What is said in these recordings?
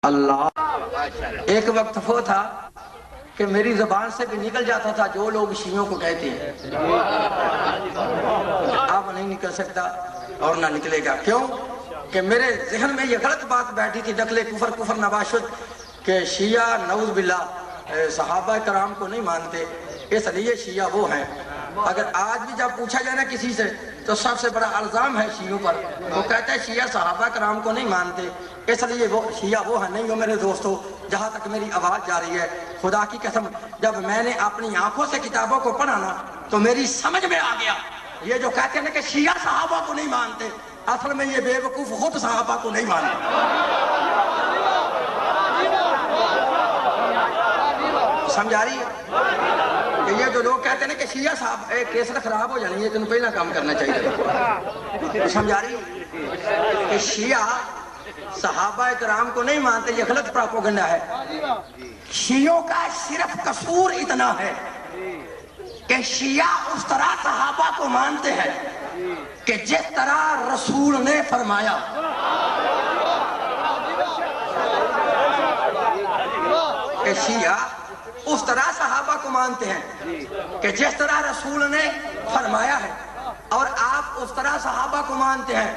اللہ ایک وقت وہ تھا کہ میری زبان سے بھی نکل جاتا تھا جو لوگ شیعوں کو کہتے ہیں، اب نہیں نکل سکتا اور نہ نکلے گا۔ کیوں کہ میرے ذہن میں یہ غلط بات بیٹھی تھی، دخل کفر نواشد، کہ شیعہ نعوذ باللہ صحابہ کرام کو نہیں مانتے، اس لیے شیعہ وہ ہیں۔ اگر آج بھی جب پوچھا جائے نا کسی سے تو سب سے بڑا الزام ہے شیعوں پر، وہ کہتا ہے شیعہ صحابہ کرام کو نہیں مانتے اس لیے وہ شیعہ وہ ہیں۔ نہیں ہو میرے دوستو، جہاں تک میری آواز جا رہی ہے، خدا کی قسم جب میں نے اپنی آنکھوں سے کتابوں کو پڑھا نا تو میری سمجھ میں آ گیا یہ جو کہتے ہیں کہ شیعہ صحابہ کو نہیں مانتے، اصل میں یہ بے وقوف خود صحابہ کو نہیں مانتے۔ سمجھ آ رہی ہے کہ یہ جو لوگ کہتے ہیں کہ شیعہ صاحب کیسٹ خراب ہو جانی ہے تو پہلا کام کرنا چاہیے۔ سمجھ آ رہی ہے کہ شیعہ صحابہ کرام کو نہیں مانتے، یہ غلط پراپوگنڈا ہے۔ شیعوں کا صرف قصور اتنا ہے کہ شیعہ اس طرح صحابہ کو مانتے ہیں کہ جس طرح رسول نے فرمایا۔ کہ شیعہ اس طرح صحابہ کو مانتے ہیں کہ جس طرح رسول نے فرمایا ہے، اور آپ اس طرح صحابہ کو مانتے ہیں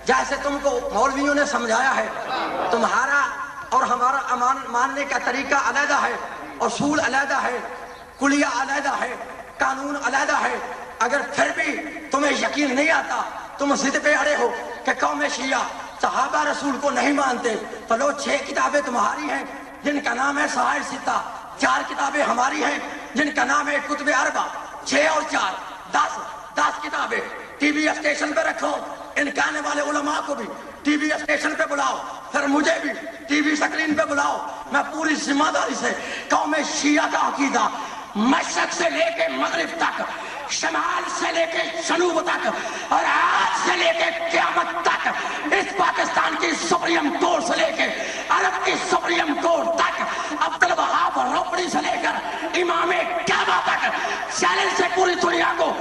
جیسے تم کو مولویوں نے سمجھایا ہے۔ تمہارا اور ہمارا ماننے کا طریقہ علیحدہ ہے، اصول علیحدہ ہے، کلیہ علیحدہ ہے، قانون علیحدہ ہے۔ اگر پھر بھی تمہیں یقین نہیں آتا، تم ضد پہ اڑے ہو کہ قوم شیعہ صحابہ رسول کو نہیں مانتے، تو لو 6 کتابیں تمہاری ہیں جن کا نام ہے صحائف ستہ، 4 کتابیں ہماری ہیں جن کا نام ہے کتب اربع، 6 اور 4 10 کتابیں ٹی وی اسٹیشن پہ رکھو، ان کہنے والے علماء کو بھی ٹی وی اسٹیشن پہ بلاؤ، پھر مجھے بھی ٹی وی سکرین پہ بلاؤ۔ میں پوری ذمہ داری سے قوم شیعہ کا عقیدہ مشرق سے لے کے مغرب تک، شمال سے لے کے جنوب تک، اور آج سے لے کے قیامت تک، اس پاکستان کی سپریم کورٹ سے لے کے عرب کی سپریم کورٹ تک، عبدالوہاب روپڑی سے لے کر امام کعبہ تک، چیلنج سے پوری دنیا کو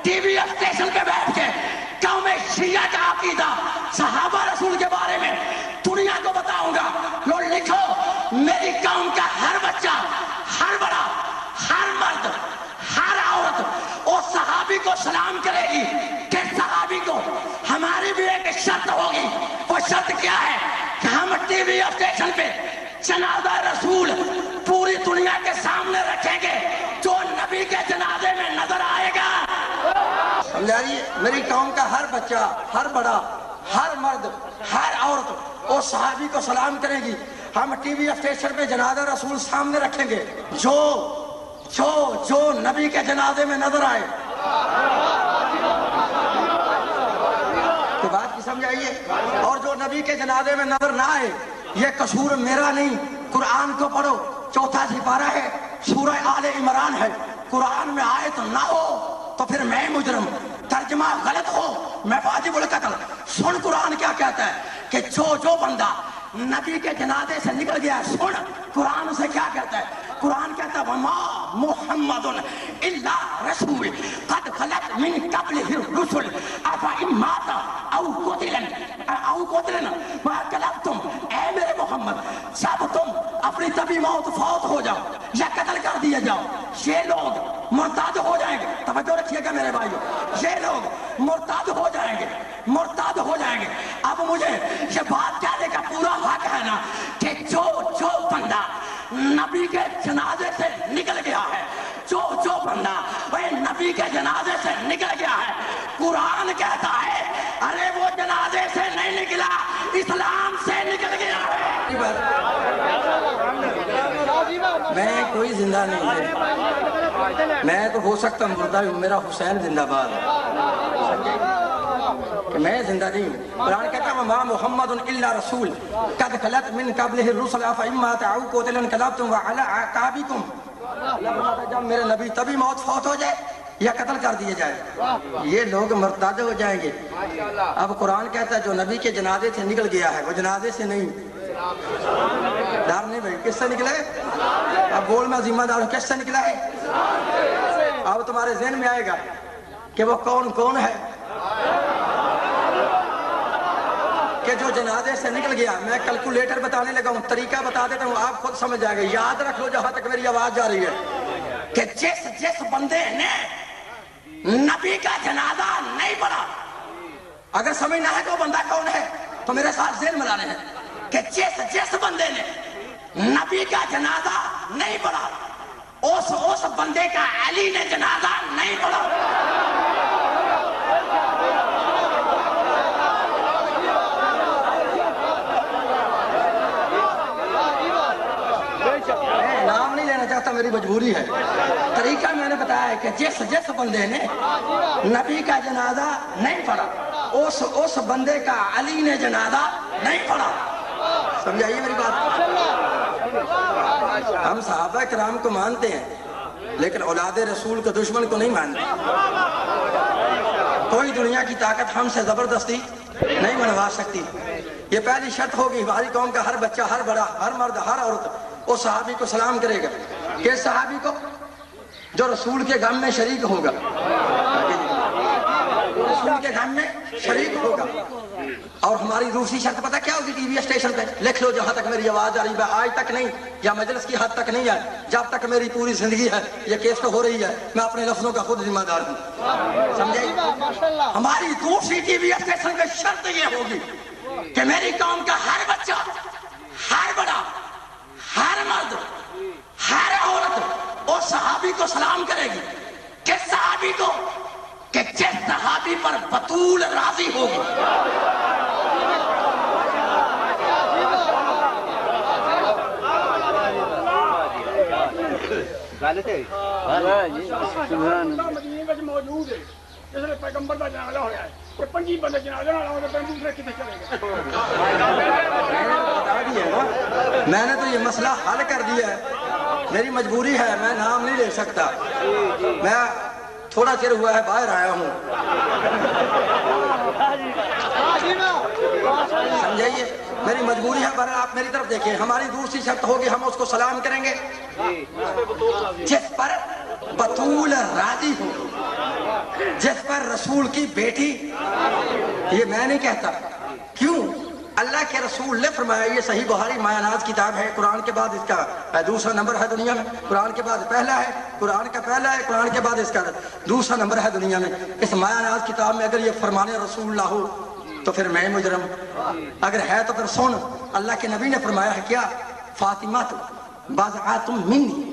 ٹی وی اسٹیشن پہ بیٹھ کے قوم شیعہ کا عقیدہ صحابہ رسول کے بارے میں دنیا کو بتاؤں گا۔ لوگ لکھو، میری قوم کا ہر بچہ، ہر بڑا، ہر مرد، ہر عورت اس صحابی کو سلام کرے گی کہ صحابی کو۔ ہماری بھی ایک شرط ہوگی، وہ شرط کیا ہے کہ ہم ٹی وی اسٹیشن پہ جنازہ رسول پوری دنیا کے سامنے رکھیں گے، جو نبی کے جنازے میں نظر آئے گا۔ سمجھائیے، میری قوم کا ہر بچہ، ہر بڑا، ہر مرد، ہر عورت اس صحابی کو سلام کرے گی۔ ہم ٹی وی اسٹیشن پہ جنازہ رسول سامنے رکھیں گے، جو نبی کے جنازے میں نظر آئے۔ تو بات کی سمجھ آئیے، اور جو نبی کے جنازے میں نظر نہ آئے، یہ قصور میرا نہیں۔ قرآن کو پڑھو، 4 سپارہ ہے، سورہ آل عمران ہے۔ قرآن میں آیت نہ ہو تو پھر میں مجرم، ترجمہ غلط ہو میں واجب القتل۔ سن قرآن کیا کہتا ہے کہ جو بندہ نبی کے جنازے سے نکل گیا، سن قرآن سے کیا کہتا ہے۔ قرآن کہتا ہے وَمَا مُحَمَّدٌ إِلَّا رَسُولٌ قَدْ خَلَتْ مِن قَبْلِهِ الرُّسُلُ أَفَإِن مَاتَ أَوْ قُتِلَ انقلبتم۔ اے میرے محمد، جب تم اپنی طبی موت فوت ہو جاؤ یا قتل کر دیے جاؤ، یہ لوگ مرتد ہو جائیں گے۔ توجہ رکھیے گا میرے بھائیو، یہ لوگ مرتد ہو جائیں گے، مرتد ہو جائیں گے۔ اب مجھے یہ بات کہنے کا پورا حق ہے نا کہ جو بندہ نبی کے جنازے سے نکل گیا ہے، جو بندہ وہ نبی کے جنازے سے نکل گیا ہے، قرآن کہتا ہے ارے وہ جنازے سے نہیں نکلا، اسلام سے نکل گیا ہے۔ میں کوئی زندہ نہیں ہے، میں تو ہو سکتا مردہ ہوں، میرا حسین زندہ باد ہے کہ میں زندہ نہیں ہوں۔ قرآن کہتا ہے وَمَا مُحَمَّدٌ إِلَّا رَسُولٌ قَدْ خَلَتْ مِن قَبْلِهِ الرُّسُلُ أَفَإِن مَاتَ أَوْ قُتِلَ انقلبتم وَعَلَىٰ أَعْقَابِكُمْ۔ جب میرے نبی تبھی موت فوت ہو جائے یا قتل کر دیے جائے، یہ لوگ مرتد ہو جائیں گے۔ اب قرآن کہتا ہے جو نبی کے جنازے سے نکل گیا ہے، وہ جنازے سے نہیں۔ ڈر نہیں بھائی، کس سے نکلا ہے؟ اب بول میں ذمہ دار ہوں، کس سے نکلا ہے؟ اب تمہارے ذہن میں آئے گا کہ وہ کون ہے، کہ جو جنازے سے نکل گیا، میں کیلکولیٹر بتانے لگا ہوں، طریقہ بتا دیتا ہوں، آپ خود سمجھ جائے گا، یاد رکھ لو جہاں تک میری آواز جا رہی ہے، کہ جس بندے نے نبی کا جنازہ نہیں پڑھا، اگر سمجھنا ہے کہ وہ بندہ کون ہے تو میرے ساتھ ذہن ملانے ہیں، کہ جس بندے نے نبی کا جنازہ نہیں پڑھا، اس بندے کا علی نے جنازہ نہیں پڑھا۔ نام نہیں لینا چاہتا، میری مجبوری ہے، طریقہ میں نے بتایا ہے کہ جس بندے نے نبی کا جنازہ نہیں پڑھا، اس بندے کا علی نے جنازہ نہیں پڑھا۔ سمجھائیے میری بات۔ ہم صحابہ کرام کو مانتے ہیں لیکن اولاد رسول کے دشمن کو نہیں مانتے۔ کوئی دنیا کی طاقت ہم سے زبردستی نہیں منوا سکتی۔ یہ پہلی شرط ہوگی، ہماری قوم کا ہر بچہ، ہر بڑا، ہر مرد، ہر عورت اس صحابی کو سلام کرے گا۔ کس صحابی کو؟ جو رسول کے غم میں شریک ہوگا، رسول کے غم میں شریک ہوگا۔ اور ہماری دوسری شرط پتہ کیا ہوگی؟ ٹی وی اسٹیشن پہ لکھ لو جہاں تک میری آواز آ رہی ہے، آج تک نہیں یا مجلس کی حد تک نہیں ہے، جب تک میری پوری زندگی ہے یہ کیس تو ہو رہی ہے، میں اپنے لفظوں کا خود ذمہ دار ہوں۔ سمجھے؟ ہماری دوسری ٹی وی اسٹیشن پہ شرط یہ ہوگی کہ میری قوم کا ہر بچہ، ہر بڑا، ہر مرد، ہر عورت اس صحابی کو سلام کرے گی۔ کس صحابی کو؟ کہ جس صحابی پر بطول راضی ہوگی۔ مدینے میں موجود ہے، جس نے پیغمبر کا جنازہ ہوا ہے، کوئی 25 بندے جنازہ نہ ہو تو دوسرے کتنے چلے گا؟ میں نے تو یہ مسئلہ حل کر دیا ہے، میری مجبوری ہے، میں نام نہیں لے سکتا، میں تھوڑا چر ہوا ہے باہر آیا ہوں، سمجھائیے میری مجبوری ہے، پر آپ میری طرف دیکھیں۔ ہماری دوسری شرط ہوگی ہم اس کو سلام کریں گے جس پر بطول راضی ہو، جس پر رسول کی بیٹی، یہ میں نہیں کہتا، کیوں؟ اللہ کے رسول نے فرمایا، یہ صحیح بخاری مایا ناز کتاب ہے، قرآن کے بعد اس کا دوسرا نمبر ہے دنیا میں، قرآن کے بعد پہلا ہے، قرآن کا پہلا ہے، قرآن کے بعد اس کا دوسرا نمبر ہے دنیا میں۔ اس مایا ناز کتاب میں اگر یہ فرمان رسول اللہ ہو تو پھر میں مجرم، اگر ہے تو پھر سن، اللہ کے نبی نے فرمایا ہے کیا؟ فاطمہ تو بضعۃ منی،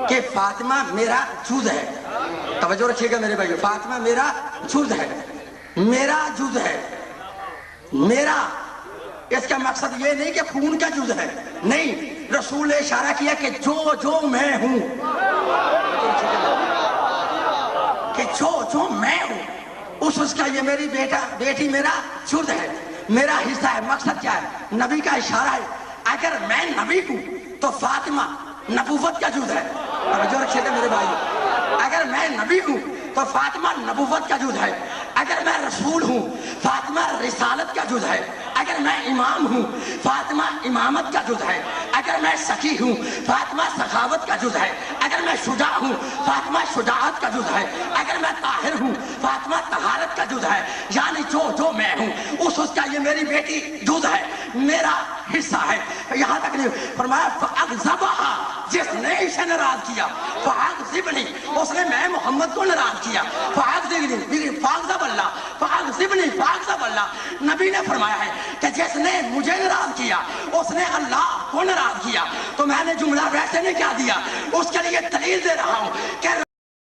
کہ فاطمہ میرا جز ہے۔ توجہ رکھیے گا میرے بھائی، فاطمہ میرا جز ہے، میرا جز ہے، میرا، اس کا مقصد یہ نہیں کہ خون کا جز ہے، نہیں، رسول نے اشارہ کیا کہ جو میں ہوں، کہ جو میں ہوں، اس کا یہ میری بیٹی میرا جز ہے، میرا حصہ ہے۔ مقصد کیا ہے؟ نبی کا اشارہ ہے، اگر میں نبی ہوں تو فاطمہ نبوت کا جز ہے۔ توجہ رکھیے گا میرے بھائی، اگر میں نبی ہوں تو فاطمہ نبوت کا جز ہے، اگر میں رسول ہوں فاطمہ رسالت کا جز ہے، اگر میں امام ہوں فاطمہ امامت کا جز ہے، اگر میں سخی ہوں فاطمہ سخاوت کا جز ہے، اگر میں شجاع ہوں فاطمہ شجاعت کا جز ہے، اگر میں طاہر ہوں فاطمہ طہارت کا جز ہے، یعنی جو میں ہوں اس کا یہ میری بیٹی جز ہے، میرا حصہ ہے۔ یہاں تک نہیں فرمایا فَأَغْضَبَهَا، جس نے اسے ناراض کیا، فَأَغْضِبْنِي، اس نے میں محمد کو ناراض کیا، فَأَغْضِبْ اللہ، نبی نے فرمایا ہے کہ جس نے مجھے ناراض کیا اس نے اللہ کو ناراض کیا۔ تو میں نے جملہ ویسے نہیں کیا دیا، اس کے لیے دلیل دے رہا ہوں